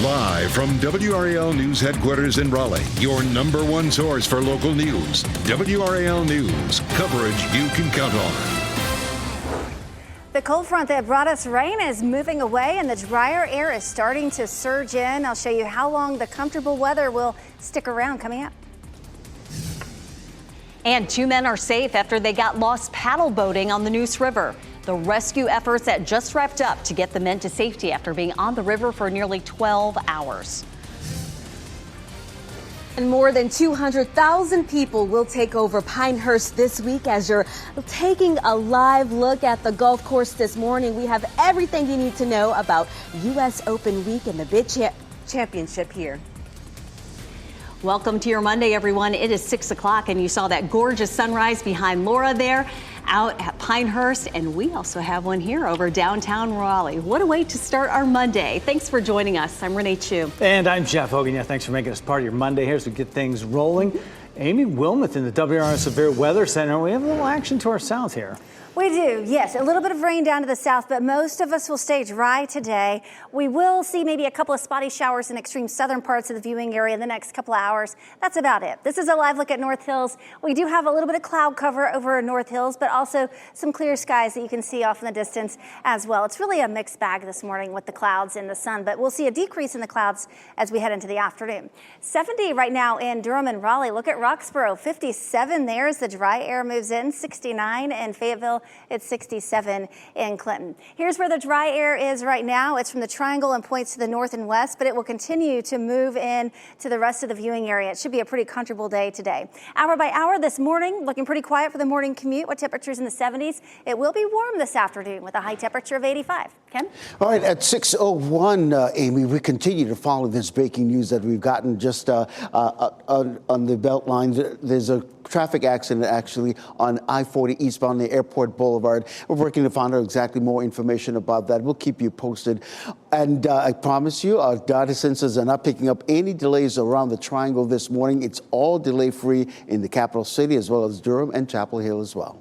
Live from WRAL News Headquarters in Raleigh, your number one source for local news. WRAL News, coverage you can count on. The cold front that brought us rain is moving away and the drier air is starting to surge in. I'll show you how long the comfortable weather will stick around coming up. And 2 men are safe after they got lost paddle boating on the Neuse River. The rescue efforts that just wrapped up to get the men to safety after being on the river for nearly 12 hours. And more than 200,000 people will take over Pinehurst this week. As you're taking a live look at the golf course this morning, we have everything you need to know about U.S. Open Week and the Bid Championship here. Welcome to your Monday, everyone. It is 6 o'clock and you saw that gorgeous sunrise behind Laura there out at Pinehurst, and we also have one here over downtown Raleigh. What a way to start our Monday. Thanks for joining us. I'm Renee Chu. And I'm Jeff Hogan. Yeah, thanks for making us part of your Monday here as we get things rolling. Amy Wilmoth in the WRAL Severe Weather Center. We have a little action to our south here. We do, yes. A little bit of rain down to the south, but most of us will stay dry today. We will see maybe a couple of spotty showers in extreme southern parts of the viewing area in the next couple of hours. That's about it. This is a live look at North Hills. We do have a little bit of cloud cover over North Hills, but also some clear skies that you can see off in the distance as well. It's really a mixed bag this morning with the clouds and the sun, but we'll see a decrease in the clouds as we head into the afternoon. 70 right now in Durham and Raleigh. Look at Roxborough, 57 there as the dry air moves in, 69 in Fayetteville. It's 67 in Clinton. Here's where the dry air is right now. It's from the triangle and points to the north and west, but it will continue to move in to the rest of the viewing area. It should be a pretty comfortable day today. Hour by hour this morning, looking pretty quiet for the morning commute with temperatures in the 70s. It will be warm this afternoon with a high temperature of 85. Ken? All right, at 6:01, Amy, we continue to follow this breaking news that we've gotten just on the Beltline. There's a traffic accident actually on I-40 eastbound near Airport Boulevard. We're working to find out exactly more information about that. We'll keep you posted. And I promise you, our data sensors are not picking up any delays around the triangle this morning. It's all delay-free in the capital city as well as Durham and Chapel Hill as well.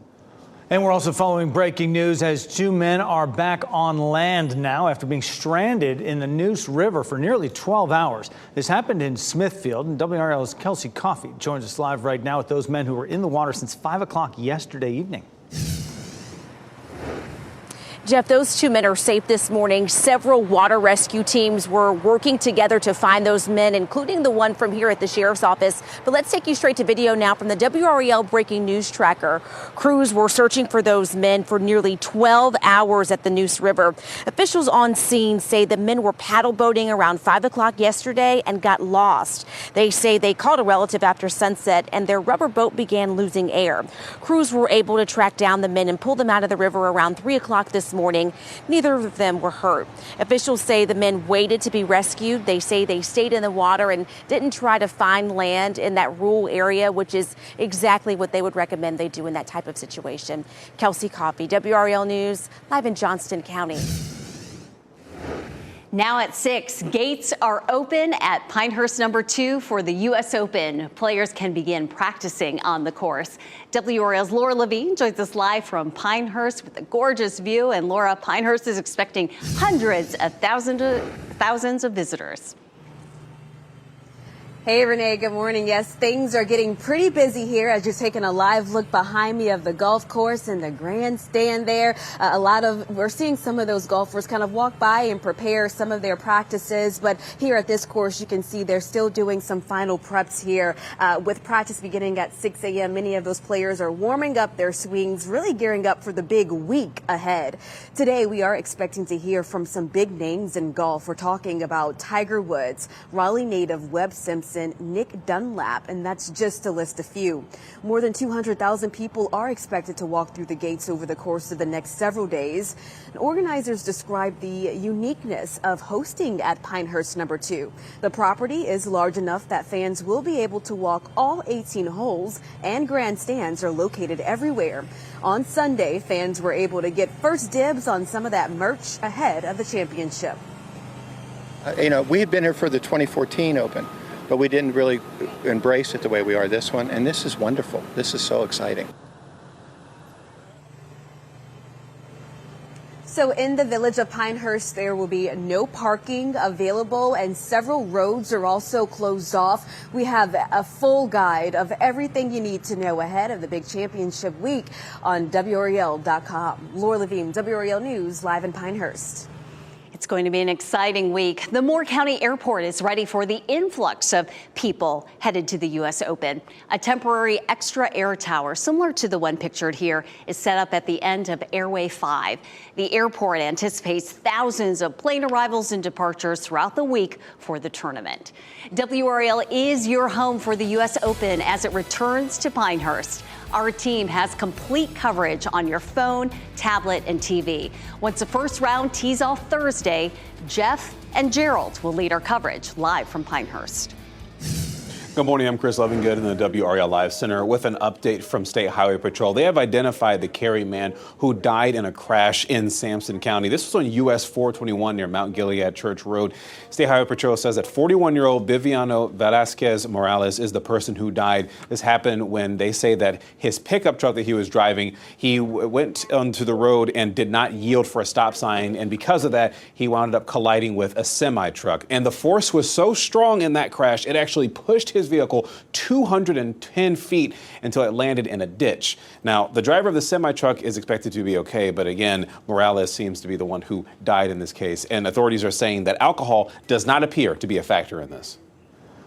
And we're also following breaking news as 2 men are back on land now after being stranded in the Neuse River for nearly 12 hours. This happened in Smithfield, and WRAL's Kelsey Coffey joins us live right now with those men who were in the water since 5 o'clock yesterday evening. Jeff, those 2 men are safe this morning. Several water rescue teams were working together to find those men, including the one from here at the sheriff's office. But let's take you straight to video now from the WRAL breaking news tracker. Crews were searching for those men for nearly 12 hours at the Neuse River. Officials on scene say the men were paddle boating around 5 o'clock yesterday and got lost. They say they called a relative after sunset and their rubber boat began losing air. Crews were able to track down the men and pull them out of the river around 3 o'clock this morning. Neither of them were hurt. Officials say the men waited to be rescued. They say they stayed in the water and didn't try to find land in that rural area, which is exactly what they would recommend they do in that type of situation. Kelsey Coffey, WRAL News, live in Johnston County. Now at 6, gates are open at Pinehurst number 2 for the U.S. Open. Players can begin practicing on the course. WRAL's Laura Levine joins us live from Pinehurst with a gorgeous view. And Laura, Pinehurst is expecting hundreds of thousands of visitors. Hey, Renee, good morning. Yes, things are getting pretty busy here as you're taking a live look behind me of the golf course and the grandstand there. We're seeing some of those golfers kind of walk by and prepare some of their practices. But here at this course, you can see they're still doing some final preps here. With practice beginning at 6 a.m., many of those players are warming up their swings, really gearing up for the big week ahead. Today, we are expecting to hear from some big names in golf. We're talking about Tiger Woods, Raleigh native Webb Simpson, Nick Dunlap, and that's just to list a few. More than 200,000 people are expected to walk through the gates over the course of the next several days. And organizers describe the uniqueness of hosting at Pinehurst number 2. The property is large enough that fans will be able to walk all 18 holes, and grandstands are located everywhere. On Sunday, fans were able to get first dibs on some of that merch ahead of the championship. We had been here for the 2014 Open, but we didn't really embrace it the way we are this one. And this is wonderful. This is so exciting. So in the village of Pinehurst, there will be no parking available and several roads are also closed off. We have a full guide of everything you need to know ahead of the big championship week on WRAL.com. Laura Levine, WRAL News, live in Pinehurst. It's going to be an exciting week. The Moore County Airport is ready for the influx of people headed to the U.S. Open. A temporary extra air tower, similar to the one pictured here, is set up at the end of Airway 5. The airport anticipates thousands of plane arrivals and departures throughout the week for the tournament. WRAL is your home for the U.S. Open as it returns to Pinehurst. Our team has complete coverage on your phone, tablet, and TV. Once the first round tees off Thursday, Jeff and Gerald will lead our coverage live from Pinehurst. Good morning, I'm Chris Lovingood in the WRAL Live Center with an update from State Highway Patrol. They have identified the Cary man who died in a crash in Sampson County. This was on US 421 near Mount Gilead Church Road. State Highway Patrol says that 41-year-old Viviano Velasquez Morales is the person who died. This happened when they say that his pickup truck that he was driving, he went onto the road and did not yield for a stop sign, and because of that, he wound up colliding with a semi-truck. And the force was so strong in that crash, it actually pushed his vehicle 210 feet until it landed in a ditch. Now, the driver of the semi-truck is expected to be okay, but again, Morales seems to be the one who died in this case, and authorities are saying that alcohol does not appear to be a factor in this.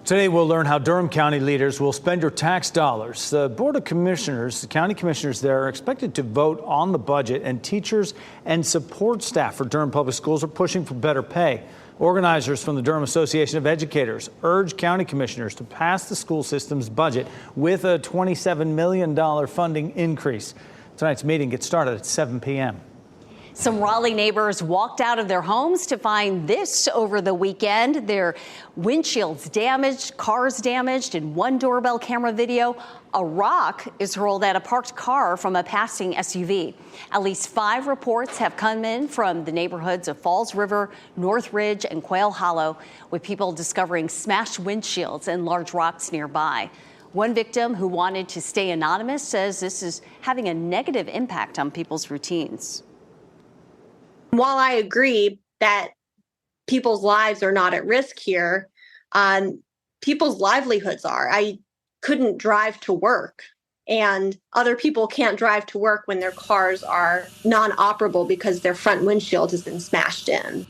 Today, we'll learn how Durham County leaders will spend your tax dollars. The Board of Commissioners, the county commissioners there, are expected to vote on the budget, and teachers and support staff for Durham Public Schools are pushing for better pay. Organizers from the Durham Association of Educators urge county commissioners to pass the school system's budget with a $27 million funding increase. Tonight's meeting gets started at 7 p.m. Some Raleigh neighbors walked out of their homes to find this over the weekend. Their windshields damaged, cars damaged. In one doorbell camera video, a rock is hurled at a parked car from a passing SUV. At least 5 reports have come in from the neighborhoods of Falls River, North Ridge, and Quail Hollow, with people discovering smashed windshields and large rocks nearby. One victim who wanted to stay anonymous says this is having a negative impact on people's routines. While I agree that people's lives are not at risk here, people's livelihoods are. I couldn't drive to work, and other people can't drive to work when their cars are non-operable because their front windshield has been smashed in.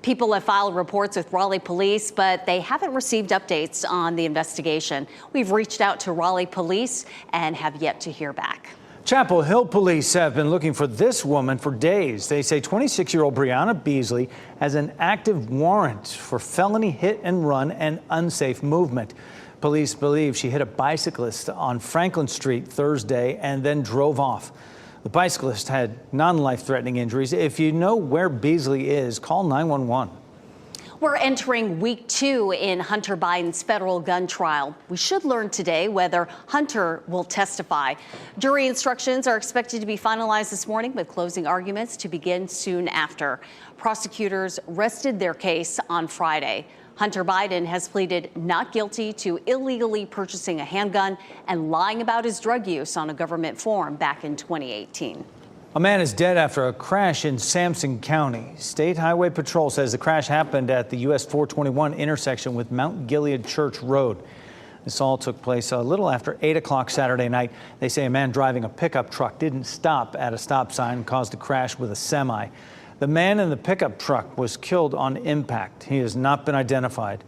People have filed reports with Raleigh police, but they haven't received updates on the investigation. We've reached out to Raleigh police and have yet to hear back. Chapel Hill police have been looking for this woman for days. They say 26-year-old Brianna Beasley has an active warrant for felony hit and run and unsafe movement. Police believe she hit a bicyclist on Franklin Street Thursday and then drove off. The bicyclist had non-life-threatening injuries. If you know where Beasley is, call 911. We're entering week 2 in Hunter Biden's federal gun trial. We should learn today whether Hunter will testify. Jury instructions are expected to be finalized this morning, with closing arguments to begin soon after. Prosecutors rested their case on Friday. Hunter Biden has pleaded not guilty to illegally purchasing a handgun and lying about his drug use on a government form back in 2018. A man is dead after a crash in Sampson County. State Highway Patrol says the crash happened at the US 421 intersection with Mount Gilead Church Road. This all took place a little after 8 o'clock Saturday night. They say a man driving a pickup truck didn't stop at a stop sign and caused a crash with a semi. The man in the pickup truck was killed on impact. He has not been identified.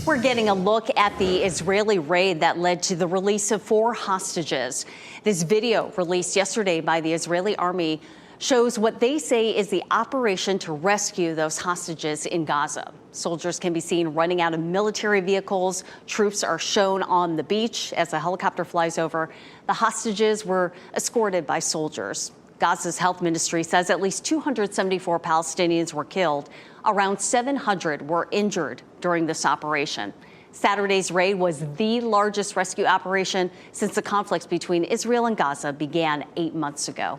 We're getting a look at the Israeli raid that led to the release of 4 hostages. This video released yesterday by the Israeli army shows what they say is the operation to rescue those hostages in Gaza. Soldiers can be seen running out of military vehicles. Troops are shown on the beach as a helicopter flies over. The hostages were escorted by soldiers. Gaza's health ministry says at least 274 Palestinians were killed. Around 700 were injured during this operation. Saturday's raid was the largest rescue operation since the conflict between Israel and Gaza began 8 months ago.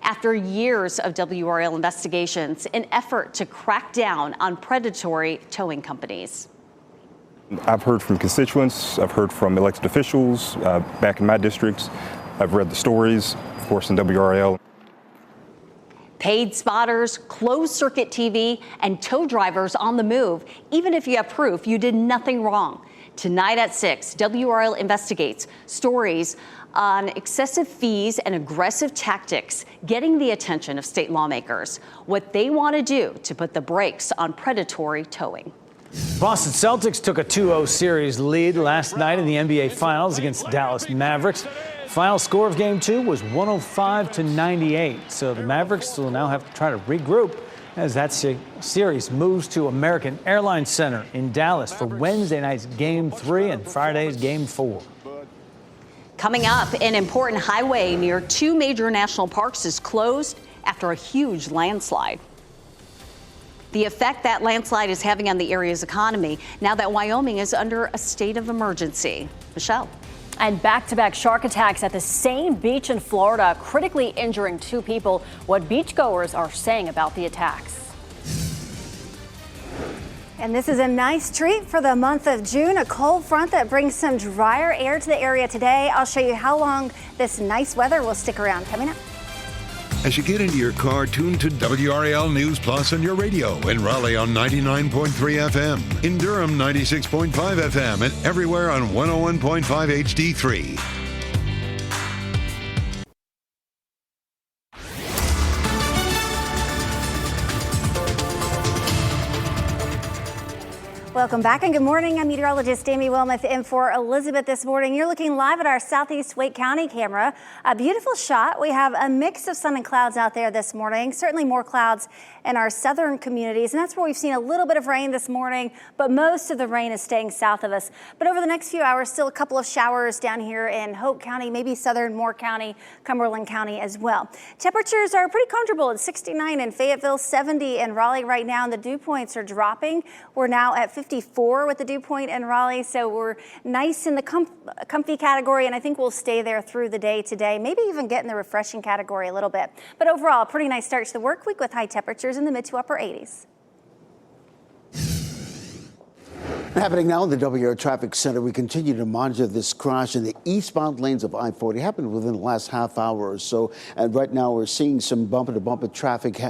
After years of WRAL investigations, an effort to crack down on predatory towing companies. I've heard from constituents, I've heard from elected officials back in my districts. I've read the stories, of course, in WRAL. Paid spotters, closed-circuit TV, and tow drivers on the move, even if you have proof you did nothing wrong. Tonight at 6, WRAL investigates stories on excessive fees and aggressive tactics getting the attention of state lawmakers, what they want to do to put the brakes on predatory towing. Boston Celtics took a 2-0 series lead last night in the NBA Finals against Dallas Mavericks. Final score of Game 2 was 105-98, so the Mavericks will now have to try to regroup as that series moves to American Airlines Center in Dallas for Wednesday night's Game 3 and Friday's Game 4. Coming up, an important highway near two major national parks is closed after a huge landslide. The effect that landslide is having on the area's economy now that Wyoming is under a state of emergency. Michelle. And back-to-back shark attacks at the same beach in Florida, critically injuring 2 people. What beachgoers are saying about the attacks. And this is a nice treat for the month of June, a cold front that brings some drier air to the area today. I'll show you how long this nice weather will stick around coming up. As you get into your car, tune to WRAL News Plus on your radio. In Raleigh on 99.3 FM. In Durham, 96.5 FM. And everywhere on 101.5 HD3. Welcome back and good morning. I'm meteorologist Amy Wilmoth in for Elizabeth this morning. You're looking live at our southeast Wake County camera. A beautiful shot. We have a mix of sun and clouds out there this morning. Certainly more clouds in our southern communities, and that's where we've seen a little bit of rain this morning, but most of the rain is staying south of us. But over the next few hours, still a couple of showers down here in Hope County, maybe southern Moore County, Cumberland County as well. Temperatures are pretty comfortable at 69 in Fayetteville, 70 in Raleigh right now, and the dew points are dropping. We're now at 54 with the dew point in Raleigh, so we're nice in the comfy category, and I think we'll stay there through the day today, maybe even get in the refreshing category a little bit. But overall, a pretty nice start to the work week with high temperatures in the mid to upper 80s. Happening now in the WRAL Traffic Center, we continue to monitor this crash in the eastbound lanes of I-40. It happened within the last half hour or so, and right now we're seeing some bumper-to-bumper traffic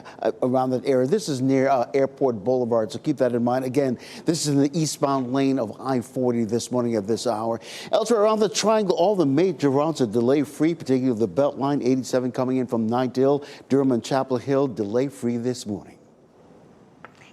around that area. This is near Airport Boulevard, so keep that in mind. Again, this is in the eastbound lane of I-40 this morning at this hour. Elsewhere around the triangle, all the major routes are delay-free, particularly the Beltline 87 coming in from Night Hill, Durham and Chapel Hill, delay-free this morning.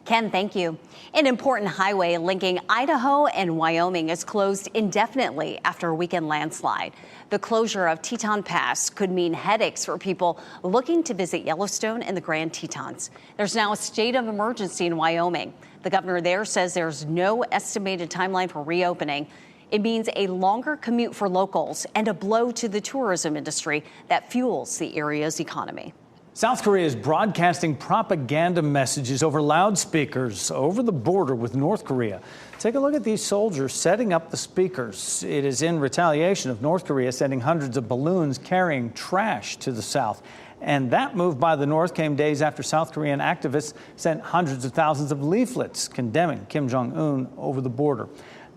Ken, thank you. An important highway linking Idaho and Wyoming is closed indefinitely after a weekend landslide. The closure of Teton Pass could mean headaches for people looking to visit Yellowstone and the Grand Tetons. There's now a state of emergency in Wyoming. The governor there says there's no estimated timeline for reopening. It means a longer commute for locals and a blow to the tourism industry that fuels the area's economy. South Korea is broadcasting propaganda messages over loudspeakers over the border with North Korea. Take a look at these soldiers setting up the speakers. It is in retaliation of North Korea sending hundreds of balloons carrying trash to the south. And that move by the North came days after South Korean activists sent hundreds of thousands of leaflets condemning Kim Jong-un over the border.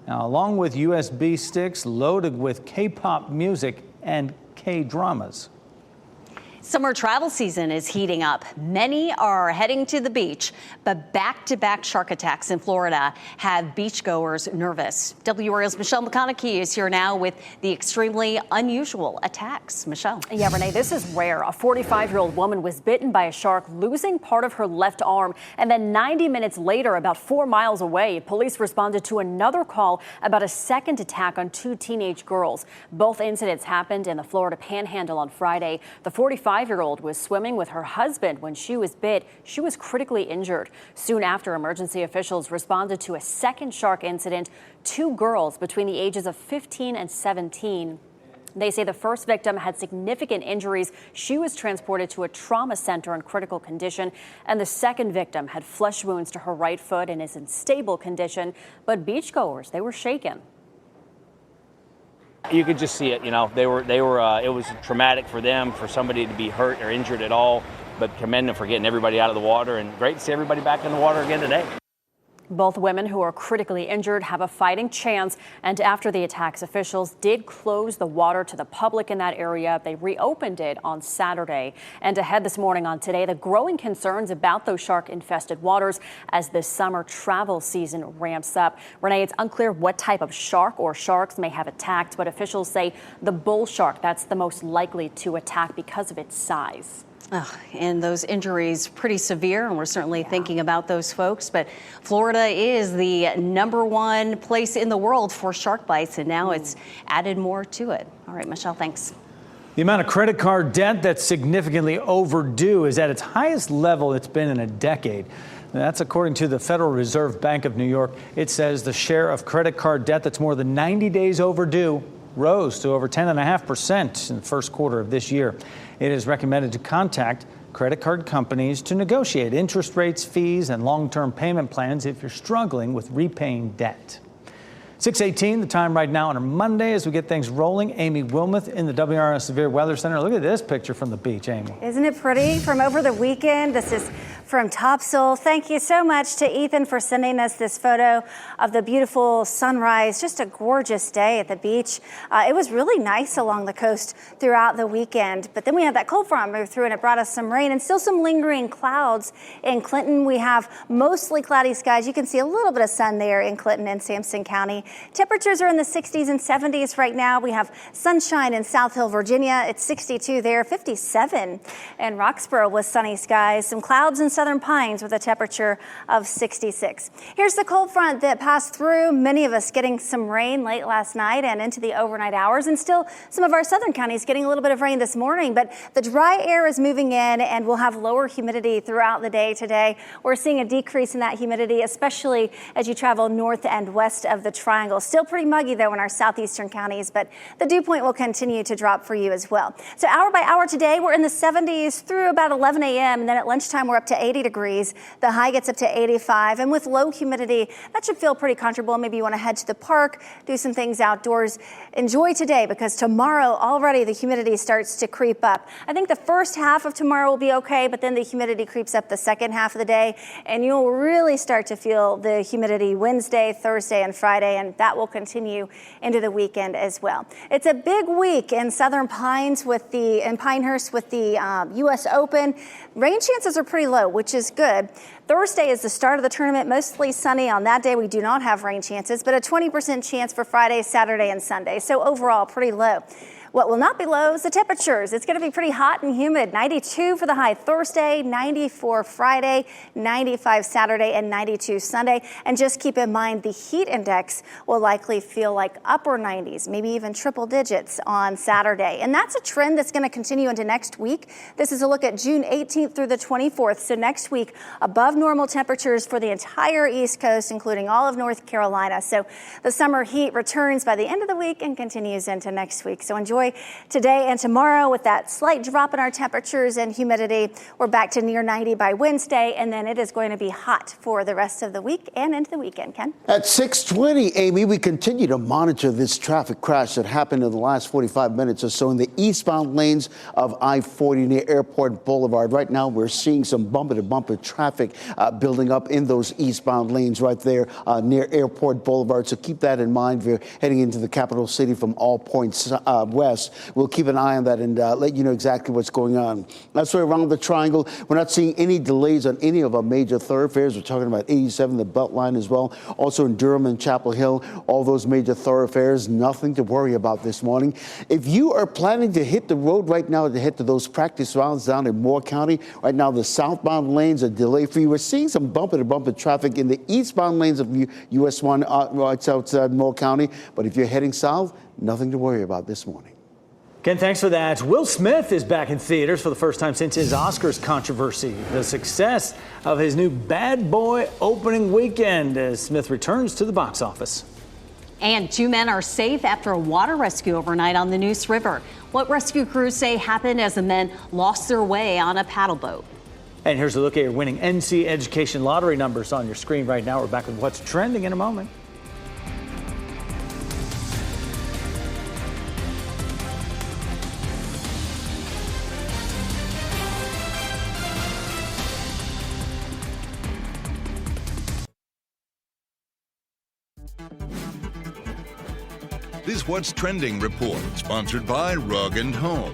Now, along with USB sticks loaded with K-pop music and K-dramas. Summer travel season is heating up. Many are heading to the beach, but back-to-back shark attacks in Florida have beachgoers nervous. WRAL's Michelle McConaughey is here now with the extremely unusual attacks. Michelle. Yeah, Renee, this is rare. A 45-year-old woman was bitten by a shark, losing part of her left arm. And then 90 minutes later, about 4 miles away, police responded to another call about a second attack on 2 teenage girls. Both incidents happened in the Florida Panhandle on Friday. The 45-year-old was swimming with her husband when she was bit. She was critically injured. Soon after, emergency officials responded to a second shark incident. 2 girls between the ages of 15 and 17. They say the first victim had significant injuries. She was transported to a trauma center in critical condition. And the second victim had flesh wounds to her right foot and is in stable condition. But beachgoers, they were shaken. You could just see it, you know, they were. It was traumatic for them, for somebody to be hurt or injured at all, but commend them for getting everybody out of the water, and great to see everybody back in the water again today. Both women who are critically injured have a fighting chance, and after the attacks, officials did close the water to the public in that area. They reopened it on Saturday. And ahead this morning on Today, the growing concerns about those shark-infested waters as the summer travel season ramps up. Renee, it's unclear what type of shark or sharks may have attacked, but officials say the bull shark, that's the most likely to attack because of its size. And those injuries pretty severe, and we're certainly thinking about those folks. But Florida is the #1 place in the world for shark bites, and now it's added more to it. All right, Michelle, thanks. The amount of credit card debt that's significantly overdue is at its highest level it's been in a decade. That's according to the Federal Reserve Bank of New York. It says the share of credit card debt that's more than 90 days overdue rose to over 10.5% in the first quarter of this year. It is recommended to contact credit card companies to negotiate interest rates, fees, and long-term payment plans if you're struggling with repaying debt. 6:18, the time right now on a Monday as we get things rolling. Amy Wilmoth in the WRAL Severe Weather Center. Look at this picture from the beach, Amy. Isn't it pretty from over the weekend? This is from Topsail. Thank you so much to Ethan for sending us this photo of the beautiful sunrise. Just a gorgeous day at the beach. It was really nice along the coast throughout the weekend, but then we had that cold front move through and it brought us some rain and still some lingering clouds in Clinton. We have mostly cloudy skies. You can see a little bit of sun there in Clinton and Sampson County. Temperatures are in the 60s and 70s right now. We have sunshine in South Hill, Virginia. It's 62 there, 57 in Roxborough with sunny skies. Some clouds in Southern Pines with a temperature of 66. Here's the cold front that passed through. Many of us getting some rain late last night and into the overnight hours, and still some of our southern counties getting a little bit of rain this morning. But the dry air is moving in, and we'll have lower humidity throughout the day today. We're seeing a decrease in that humidity, especially as you travel north and west of the Triangle. Still pretty muggy, though, in our southeastern counties, but the dew point will continue to drop for you as well. So hour by hour today, we're in the 70s through about 11 a.m., and then at lunchtime, we're up to 80 degrees. The high gets up to 85, and with low humidity, that should feel pretty comfortable. Maybe you want to head to the park, do some things outdoors. Enjoy today, because tomorrow already the humidity starts to creep up. I think the first half of tomorrow will be okay, but then the humidity creeps up the second half of the day, and you'll really start to feel the humidity Wednesday, Thursday, and Friday, and that will continue into the weekend as well. It's a big week in Southern Pines in Pinehurst with the U.S. Open. Rain chances are pretty low, which is good. Thursday is the start of the tournament, mostly sunny. On that day, we do not have rain chances, but a 20% chance for Friday, Saturday, and Sunday. So overall, pretty low. What will not be low is the temperatures. It's going to be pretty hot and humid. 92 for the high Thursday, 94 Friday, 95 Saturday, and 92 Sunday. And just keep in mind the heat index will likely feel like upper 90s, maybe even triple digits on Saturday. And that's a trend that's going to continue into next week. This is a look at June 18th through the 24th. So next week, above normal temperatures for the entire East Coast, including all of North Carolina. So the summer heat returns by the end of the week and continues into next week. So enjoy today and tomorrow with that slight drop in our temperatures and humidity. We're back to near 90 by Wednesday, and then it is going to be hot for the rest of the week and into the weekend. Ken? At 6:20, Amy, we continue to monitor this traffic crash that happened in the last 45 minutes or so in the eastbound lanes of I-40 near Airport Boulevard. Right now, we're seeing some bumper-to-bumper traffic building up in those eastbound lanes right there near Airport Boulevard. So keep that in mind if you're heading into the capital city from all points west. We'll keep an eye on that and let you know exactly what's going on. That's why around the Triangle, we're not seeing any delays on any of our major thoroughfares. We're talking about 87, the Beltline as well. Also in Durham and Chapel Hill, all those major thoroughfares, nothing to worry about this morning. If you are planning to hit the road right now to head to those practice rounds down in Moore County, right now the southbound lanes are delay-free. We're seeing some bumper-to-bumper traffic in the eastbound lanes of US 1 right outside Moore County. But if you're heading south, nothing to worry about this morning. Ken, thanks for that. Will Smith is back in theaters for the first time since his Oscars controversy. The success of his new Bad Boy opening weekend as Smith returns to the box office. And 2 men are safe after a water rescue overnight on the Neuse River. What rescue crews say happened as the men lost their way on a paddle boat. And here's a look at your winning NC Education lottery numbers on your screen right now. We're back with what's trending in a moment. This What's Trending report, sponsored by Rug & Home.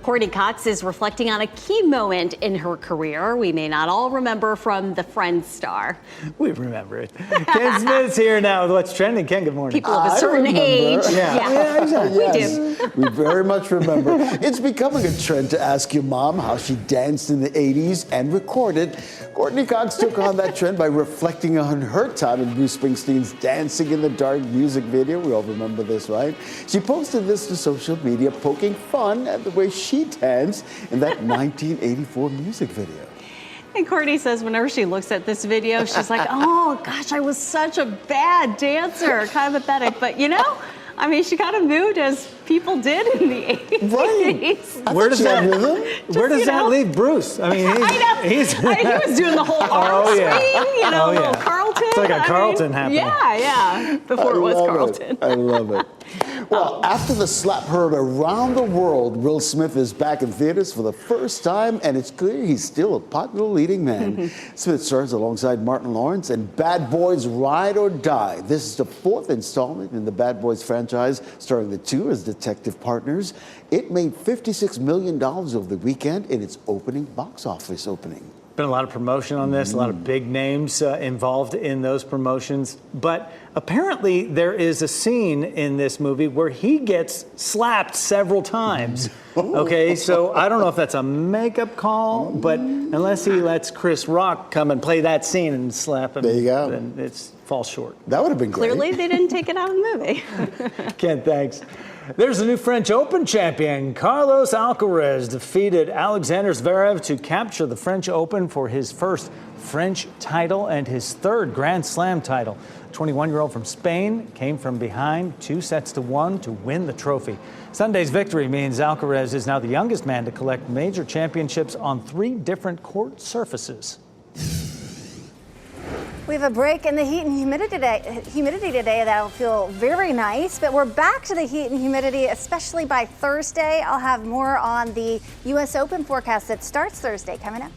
Courtney Cox is reflecting on a key moment in her career we may not all remember from the Friends star. We remember it. Ken Smith's here now with What's Trending. Ken, good morning. People of a certain age. Yeah, exactly. We do. We very much remember. It's becoming a trend to ask your mom how she danced in the 80s and recorded. Courtney Cox took on that trend by reflecting on her time in Bruce Springsteen's Dancing in the Dark music video. We all remember this, right? She posted this to social media, poking fun at the way she danced in that 1984 music video. And Courtney says whenever she looks at this video, she's like, oh, gosh, I was such a bad dancer. Kind of pathetic. But, you know, I mean, she kind of moved as people did in the 80s. Right. Where does that leave Bruce? I mean, he was doing the whole arm swing, little Carlton. It's like a Carlton happening. Yeah, before it was Carlton. I love it. Well, after the slap heard around the world, Will Smith is back in theaters for the first time, and it's clear he's still a popular leading man. Smith stars alongside Martin Lawrence in Bad Boys Ride or Die. This is the fourth installment in the Bad Boys franchise, starring the two as detective partners. It made $56 million over the weekend in its opening box office opening. Been a lot of promotion on this, a lot of big names involved in those promotions. But apparently there is a scene in this movie where he gets slapped several times. Okay, so I don't know if that's a makeup call, but unless he lets Chris Rock come and play that scene and slap him, there you go. Then it falls short. That would have been great. Clearly they didn't take it out of the movie. Ken, thanks. There's a new French Open champion. Carlos Alcaraz defeated Alexander Zverev to capture the French Open for his first French title and his third Grand Slam title. The 21-year-old from Spain came from behind 2-1 to win the trophy. Sunday's victory means Alcaraz is now the youngest man to collect major championships on 3 different court surfaces. We have a break in the heat and humidity today that'll feel very nice, but we're back to the heat and humidity, especially by Thursday. I'll have more on the U.S. Open forecast that starts Thursday coming up.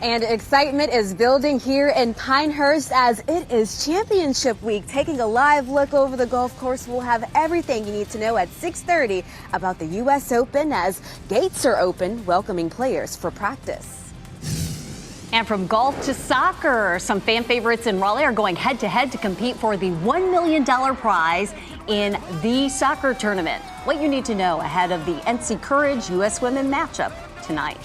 And excitement is building here in Pinehurst as it is championship week. Taking a live look over the golf course, we'll have everything you need to know at 6:30 about the U.S. Open as gates are open, welcoming players for practice. And from golf to soccer, some fan favorites in Raleigh are going head-to-head to compete for the $1 million prize in the soccer tournament. What you need to know ahead of the NC Courage U.S. Women matchup tonight.